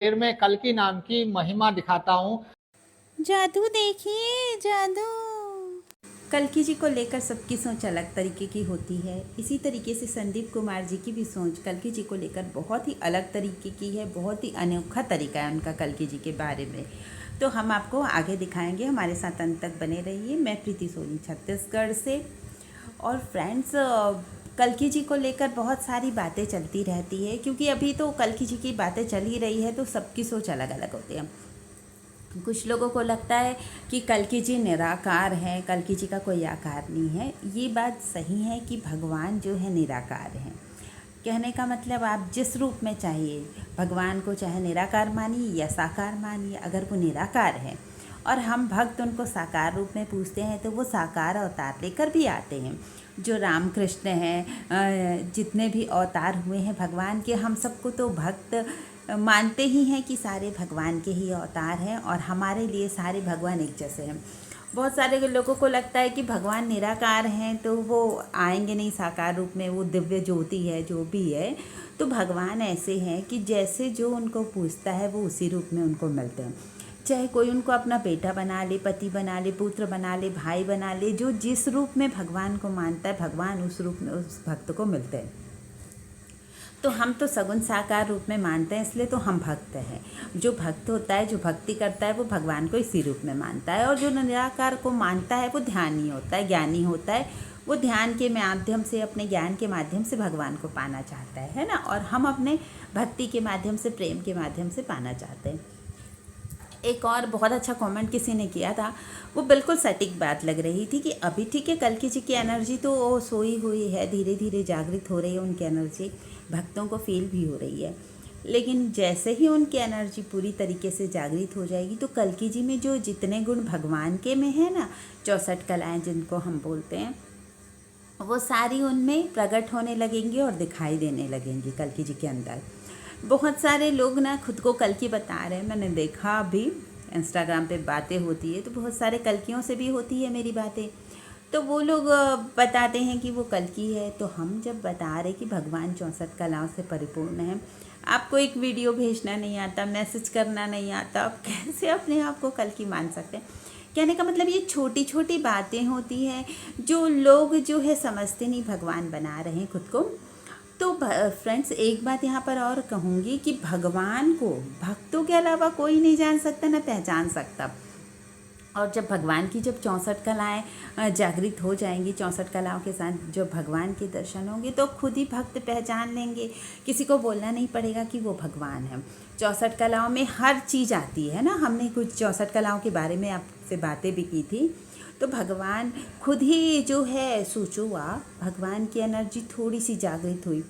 फिर मैं कल्कि नाम की महिमा दिखाता हूँ। जादू देखिए जादू। कल्कि जी को लेकर सबकी सोच अलग तरीके की होती है। इसी तरीके से संदीप कुमार जी की भी सोच कल्कि जी को लेकर बहुत ही अलग तरीके की है। बहुत ही अनोखा तरीका है उनका कल्कि जी के बारे में। तो हम आपको आगे दिखाएंगे, हमारे साथ अंत तक बने रहिए। मैं प्रीति सोनी छत्तीसगढ़ से। और फ्रेंड्स, कल्कि जी को लेकर बहुत सारी बातें चलती रहती है, क्योंकि अभी तो कल्कि जी की बातें चल ही रही है, तो सबकी सोच अलग अलग होती है। कुछ लोगों को लगता है कि कल्कि जी निराकार है, कल्कि जी का कोई आकार नहीं है। ये बात सही है कि भगवान जो है निराकार हैं। कहने का मतलब, आप जिस रूप में चाहिए भगवान को, चाहे निराकार मानिए या साकार मानिए, अगर वो निराकार है और हम भक्त उनको साकार रूप में पूजते हैं, तो वो साकार अवतार लेकर भी आते हैं। जो रामकृष्ण हैं, जितने भी अवतार हुए हैं भगवान के, हम सबको तो भक्त मानते ही हैं कि सारे भगवान के ही अवतार हैं, और हमारे लिए सारे भगवान एक जैसे हैं। बहुत सारे लोगों को लगता है कि भगवान निराकार हैं तो वो आएंगे नहीं साकार रूप में, वो दिव्य ज्योति है जो भी है। तो भगवान ऐसे हैं कि जैसे जो उनको पूजता है वो उसी रूप में उनको मिलते हैं। चाहे कोई उनको अपना बेटा बना ले, पति बना ले, पुत्र बना ले, भाई बना ले, जो जिस रूप में भगवान को मानता है, भगवान उस रूप में उस भक्त को मिलते हैं। तो हम तो सगुण साकार रूप में मानते हैं, इसलिए तो हम भक्त हैं। जो भक्त होता है, जो भक्ति करता है, वो भगवान को इसी रूप में मानता है। और जो निराकार को मानता है वो ध्यानी होता है, ज्ञानी होता है। वो ध्यान के माध्यम से, अपने ज्ञान के माध्यम से भगवान को पाना चाहता है ना। और हम अपने भक्ति के माध्यम से, प्रेम के माध्यम से पाना चाहते हैं। एक और बहुत अच्छा कमेंट किसी ने किया था, वो बिल्कुल सटीक बात लग रही थी कि अभी ठीक है, कल्कि जी की एनर्जी तो सोई हुई है, धीरे धीरे जागृत हो रही है उनकी एनर्जी, भक्तों को फील भी हो रही है। लेकिन जैसे ही उनकी एनर्जी पूरी तरीके से जागृत हो जाएगी, तो कल्कि जी में जो जितने गुण भगवान के में है ना, 64 कलाएँ जिनको हम बोलते हैं, वो सारी उनमें प्रकट होने लगेंगी और दिखाई देने लगेंगी कल्कि जी के अंदर। बहुत सारे लोग ना खुद को कल्कि बता रहे हैं, मैंने देखा अभी इंस्टाग्राम पे बातें होती है, तो बहुत सारे कल्कियों से भी होती है मेरी बातें। तो वो लोग बताते हैं कि वो कल्कि है। तो हम जब बता रहे कि भगवान 64 कलाओं से परिपूर्ण है, आपको एक वीडियो भेजना नहीं आता, मैसेज करना नहीं आता, आप कैसे अपने आप को कल्कि मान सकते हैं? कहने का मतलब, ये छोटी छोटी बातें होती हैं जो लोग जो है समझते नहीं, भगवान बना रहे हैं खुद को। तो फ्रेंड्स, एक बात यहाँ पर और कहूँगी कि भगवान को भक्तों के अलावा कोई नहीं जान सकता, ना पहचान सकता। और जब भगवान की जब 64 कलाएँ जागृत हो जाएंगी, 64 कलाओं के साथ जब भगवान के दर्शन होंगे, तो खुद ही भक्त पहचान लेंगे। किसी को बोलना नहीं पड़ेगा कि वो भगवान है। 64 कलाओं में हर चीज़ आती है ना। हमने कुछ 64 कलाओं के बारे में आपसे बातें भी की थी। तो भगवान खुद ही जो है, सोचो आप, भगवान की एनर्जी थोड़ी सी जागृत हुई,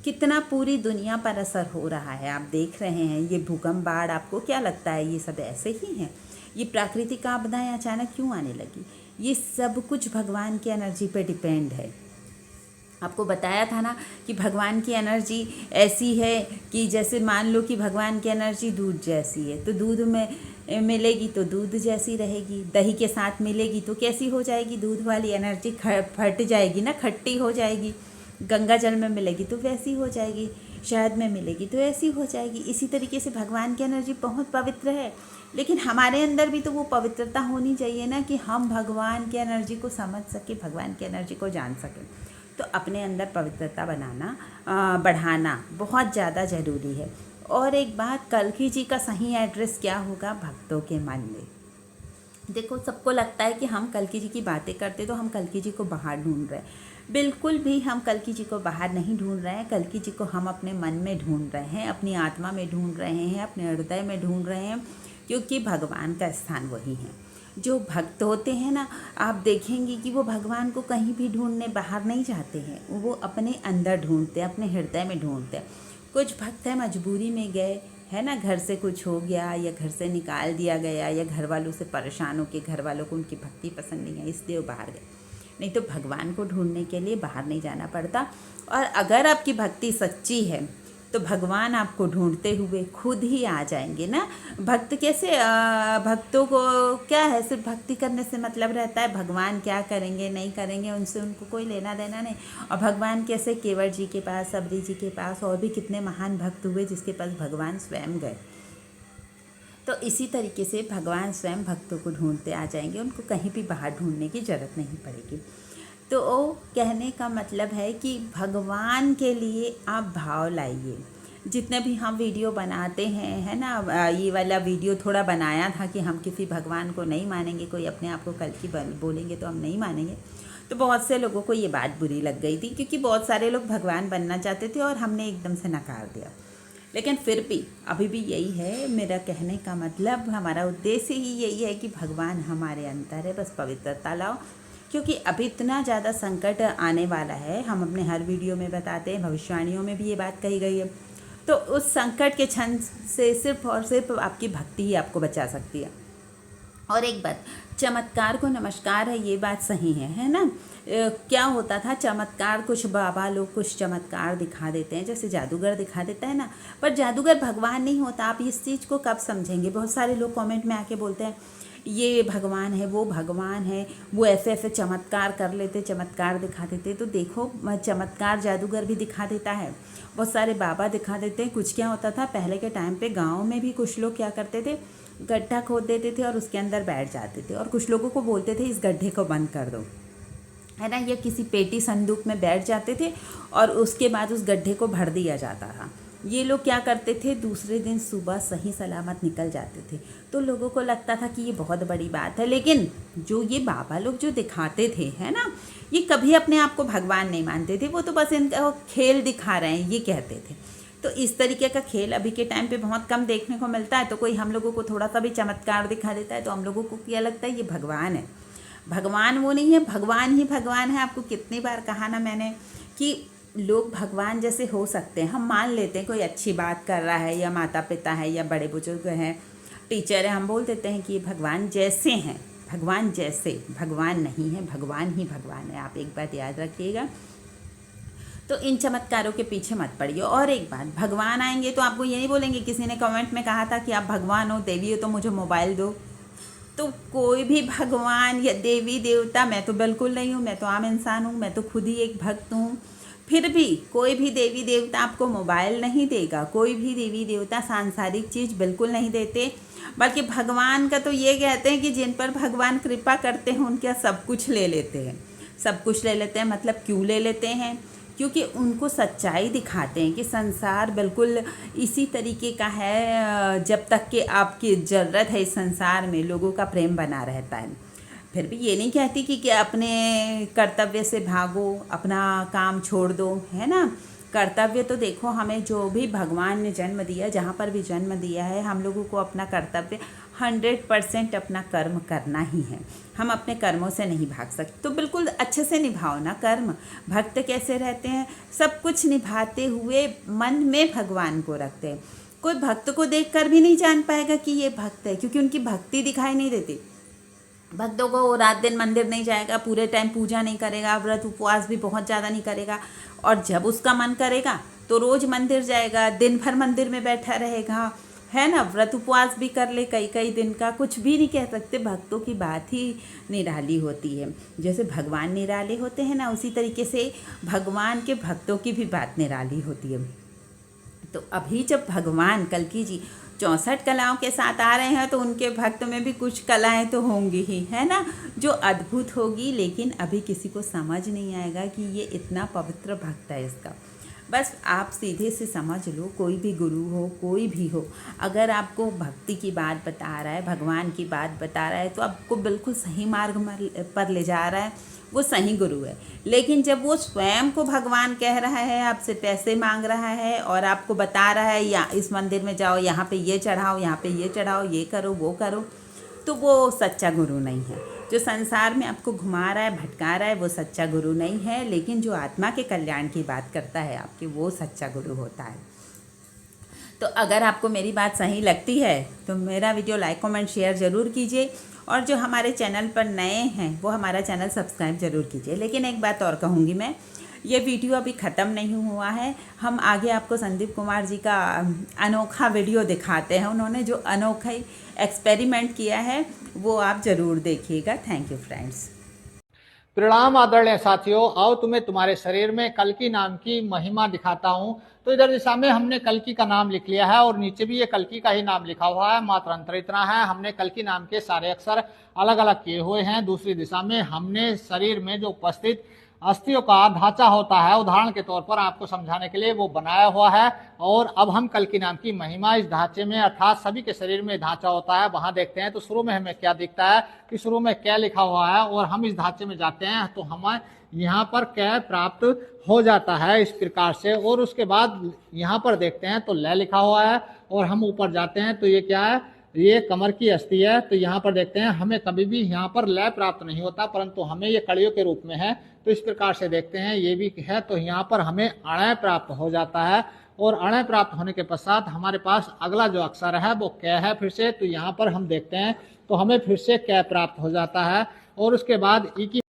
कितना पूरी दुनिया पर असर हो रहा है। आप देख रहे हैं ये भूकंप, बाढ़, आपको क्या लगता है ये सब ऐसे ही हैं? ये प्राकृतिक आपदाएं अचानक क्यों आने लगी? ये सब कुछ भगवान की एनर्जी पे डिपेंड है। आपको बताया था ना कि भगवान की एनर्जी ऐसी है कि जैसे मान लो कि भगवान की एनर्जी दूध जैसी है, तो दूध में मिलेगी तो दूध जैसी रहेगी, दही के साथ मिलेगी तो कैसी हो जाएगी? दूध वाली एनर्जी फट जाएगी ना, खट्टी हो जाएगी। गंगा जल में मिलेगी तो वैसी हो जाएगी, शहद में मिलेगी तो ऐसी हो जाएगी। इसी तरीके से भगवान की एनर्जी बहुत पवित्र है, लेकिन हमारे अंदर भी तो वो पवित्रता होनी चाहिए ना, कि हम भगवान की एनर्जी को समझ सके, भगवान की एनर्जी को जान सकें। तो अपने अंदर पवित्रता बनाना, बढ़ाना बहुत ज़्यादा ज़रूरी है। और एक बात, कल्कि जी का सही एड्रेस क्या होगा? भक्तों के मन में। देखो, सबको लगता है कि हम कल्कि जी की बातें करते तो हम कल्कि जी को बाहर ढूंढ रहे हैं। बिल्कुल भी हम कल्कि जी को बाहर नहीं ढूंढ रहे हैं। कल्कि जी को हम अपने मन में ढूंढ रहे हैं, अपनी आत्मा में ढूंढ रहे हैं, अपने हृदय में ढूंढ रहे हैं, क्योंकि भगवान का स्थान वही है। जो भक्त होते हैं ना, आप देखेंगे कि वो भगवान को कहीं भी ढूंढने बाहर नहीं जाते हैं, वो अपने अंदर ढूंढते हैं, अपने हृदय में ढूंढते हैं। कुछ भक्त है मजबूरी में गए, है ना, घर से कुछ हो गया या घर से निकाल दिया गया या घर वालों से परेशान हो के, घर वालों को उनकी भक्ति पसंद नहीं है इसलिए वो बाहर गए। नहीं तो भगवान को ढूंढने के लिए बाहर नहीं जाना पड़ता। और अगर आपकी भक्ति सच्ची है तो भगवान आपको ढूंढते हुए खुद ही आ जाएंगे ना। भक्त कैसे, भक्तों को क्या है, सिर्फ भक्ति करने से मतलब रहता है, भगवान क्या करेंगे नहीं करेंगे उनसे उनको कोई लेना देना नहीं। और भगवान कैसे, केवट जी के पास, सबरी जी के पास, और भी कितने महान भक्त हुए जिसके पास भगवान स्वयं गए। तो इसी तरीके से भगवान स्वयं भक्तों को ढूंढते आ जाएंगे, उनको कहीं भी बाहर ढूंढने की ज़रूरत नहीं पड़ेगी। तो वो कहने का मतलब है कि भगवान के लिए आप भाव लाइए। जितने भी हम वीडियो बनाते हैं, है ना, ये वाला वीडियो थोड़ा बनाया था कि हम किसी भगवान को नहीं मानेंगे, कोई अपने आप को कल्कि बोलेंगे तो हम नहीं मानेंगे। तो बहुत से लोगों को ये बात बुरी लग गई थी, क्योंकि बहुत सारे लोग भगवान बनना चाहते थे और हमने एकदम से नकार दिया। लेकिन फिर भी अभी भी यही है मेरा कहने का मतलब, हमारा उद्देश्य ही यही है कि भगवान हमारे अंदर है, बस पवित्रता लाओ। क्योंकि अभी इतना ज़्यादा संकट आने वाला है, हम अपने हर वीडियो में बताते हैं, भविष्यवाणियों में भी ये बात कही गई है। तो उस संकट के क्षण से सिर्फ और सिर्फ आपकी भक्ति ही आपको बचा सकती है। और एक बात, चमत्कार को नमस्कार है, ये बात सही है ना। क्या होता था, चमत्कार कुछ बाबा लोग कुछ चमत्कार दिखा देते हैं, जैसे जादूगर दिखा देता है ना, पर जादूगर भगवान नहीं होता। आप इस चीज़ को कब समझेंगे? बहुत सारे लोग कमेंट में आके बोलते हैं ये भगवान है, वो भगवान है, वो ऐसे ऐसे चमत्कार कर लेते, चमत्कार दिखा देते। तो देखो, चमत्कार जादूगर भी दिखा देता है, बहुत सारे बाबा दिखा देते हैं। कुछ क्या होता था पहले के टाइम पे, गाँव में भी कुछ लोग क्या करते थे, गड्ढा खोद देते थे और उसके अंदर बैठ जाते थे, और कुछ लोगों को बोलते थे इस गड्ढे को बंद कर दो, है ना, या किसी पेटी संदूक में बैठ जाते थे और उसके बाद उस गड्ढे को भर दिया जाता था। ये लोग क्या करते थे, दूसरे दिन सुबह सही सलामत निकल जाते थे। तो लोगों को लगता था कि ये बहुत बड़ी बात है। लेकिन जो ये बाबा लोग जो दिखाते थे, है ना, ये कभी अपने आप को भगवान नहीं मानते थे, वो तो बस इनका खेल दिखा रहे हैं, ये कहते थे। तो इस तरीके का खेल अभी के टाइम पे बहुत कम देखने को मिलता है। तो कोई हम लोगों को थोड़ा सा भी चमत्कार दिखा देता है तो हम लोगों को क्या लगता है ये भगवान है। भगवान वो नहीं है, भगवान ही भगवान है। आपको कितनी बार कहा ना मैंने कि लोग भगवान जैसे हो सकते हैं, हम मान लेते हैं कोई अच्छी बात कर रहा है, या माता पिता है, या बड़े बुजुर्ग हैं, टीचर है, हम बोल देते हैं कि ये भगवान जैसे हैं। भगवान जैसे भगवान नहीं है, भगवान ही भगवान है। आप एक बात याद रखिएगा। तो इन चमत्कारों के पीछे मत पड़िए। और एक बात, भगवान आएंगे तो आपको ये नहीं बोलेंगे, किसी ने कमेंट में कहा था कि आप भगवान हो, देवी हो, तो मुझे मोबाइल दो। तो कोई भी भगवान या देवी देवता, मैं तो बिल्कुल नहीं हूँ, मैं तो आम इंसान हूँ, मैं तो खुद ही एक भक्त हूँ। फिर भी कोई भी देवी देवता आपको मोबाइल नहीं देगा, कोई भी देवी देवता सांसारिक चीज़ बिल्कुल नहीं देते। बल्कि भगवान का तो ये कहते हैं कि जिन पर भगवान कृपा करते हैं उनका सब कुछ ले लेते हैं। सब कुछ ले लेते हैं मतलब क्यों ले लेते हैं? क्योंकि उनको सच्चाई दिखाते हैं कि संसार बिल्कुल इसी तरीके का है, जब तक कि आपकी ज़रूरत है इस संसार में लोगों का प्रेम बना रहता है। फिर भी ये नहीं कहती कि अपने कर्तव्य से भागो, अपना काम छोड़ दो, है ना। कर्तव्य तो देखो, हमें जो भी भगवान ने जन्म दिया, जहाँ पर भी जन्म दिया है, हम लोगों को अपना कर्तव्य 100% अपना कर्म करना ही है। हम अपने कर्मों से नहीं भाग सकते। तो बिल्कुल अच्छे से निभाओ ना कर्म। भक्त कैसे रहते हैं? सब कुछ निभाते हुए मन में भगवान को रखते हैं। कोई भक्त को देखकर भी नहीं जान पाएगा कि ये भक्त है, क्योंकि उनकी भक्ति दिखाई नहीं देती। भक्तों को रात दिन मंदिर नहीं जाएगा, पूरे टाइम पूजा नहीं करेगा, व्रत उपवास भी बहुत ज़्यादा नहीं करेगा, और जब उसका मन करेगा तो रोज़ मंदिर जाएगा, दिन भर मंदिर में बैठा रहेगा, है ना। व्रत उपवास भी कर ले कई कई दिन का, कुछ भी नहीं कह सकते। भक्तों की बात ही निराली होती है। जैसे भगवान निराले होते हैं ना, उसी तरीके से भगवान के भक्तों की भी बात निराली होती है। तो अभी जब भगवान कल्कि जी 64 कलाओं के साथ आ रहे हैं, तो उनके भक्त में भी कुछ कलाएं तो होंगी ही, है ना, जो अद्भुत होगी। लेकिन अभी किसी को समझ नहीं आएगा कि ये इतना पवित्र भक्त है इसका। बस आप सीधे से समझ लो, कोई भी गुरु हो, कोई भी हो, अगर आपको भक्ति की बात बता रहा है, भगवान की बात बता रहा है, तो आपको बिल्कुल सही मार्ग पर ले जा रहा है, वो सही गुरु है। लेकिन जब वो स्वयं को भगवान कह रहा है, आपसे पैसे मांग रहा है और आपको बता रहा है या इस मंदिर में जाओ, यहाँ पे ये चढ़ाओ, यहाँ पे ये चढ़ाओ, ये करो, वो करो, तो वो सच्चा गुरु नहीं है। जो संसार में आपको घुमा रहा है, भटका रहा है, वो सच्चा गुरु नहीं है। लेकिन जो आत्मा के कल्याण की बात करता है आपके, वो सच्चा गुरु होता है। तो अगर आपको मेरी बात सही लगती है तो मेरा वीडियो लाइक कमेंट शेयर ज़रूर कीजिए, और जो हमारे चैनल पर नए हैं वो हमारा चैनल सब्सक्राइब ज़रूर कीजिए। लेकिन एक बात और कहूँगी मैं, ये वीडियो अभी ख़त्म नहीं हुआ है। हम आगे आपको संदीप कुमार जी का अनोखा वीडियो दिखाते हैं। उन्होंने जो अनोखा एक्सपेरिमेंट किया है वो आप ज़रूर देखिएगा। Thank you friends. प्रणाम आदरणीय साथियों, आओ तुम्हें तुम्हारे शरीर में कल्कि नाम की महिमा दिखाता हूं। तो इधर दिशा में हमने कल्कि का नाम लिख लिया है और नीचे भी ये कल्कि का ही नाम लिखा हुआ है, मात्र अंतर इतना है हमने कल्कि नाम के सारे अक्षर अलग अलग किए हुए हैं। दूसरी दिशा में हमने शरीर में जो उपस्थित अस्थियों का ढांचा होता है, उदाहरण के तौर पर आपको समझाने के लिए वो बनाया हुआ है। और अब हम कल्कि नाम की महिमा इस ढांचे में, अर्थात सभी के शरीर में ढांचा होता है, वहां देखते हैं। तो शुरू में हमें क्या दिखता है कि शुरू में क्या लिखा हुआ है और हम इस ढांचे में जाते हैं तो हमें यहाँ पर क्या प्राप्त हो जाता है इस प्रकार से। और उसके बाद यहाँ पर देखते हैं तो ल लिखा हुआ है और हम ऊपर जाते हैं तो ये क्या है, ये कमर की अस्थि है। तो यहाँ पर देखते हैं हमें कभी भी यहाँ पर लय प्राप्त नहीं होता, परंतु हमें ये कड़ियों के रूप में है। तो इस प्रकार से देखते हैं ये भी है, तो यहाँ पर हमें अणय प्राप्त हो जाता है। और अणय प्राप्त होने के पश्चात हमारे पास अगला जो अक्षर है वो कै है फिर से। तो यहाँ पर हम देखते हैं तो हमें फिर से कै प्राप्त हो जाता है और उसके बाद ई की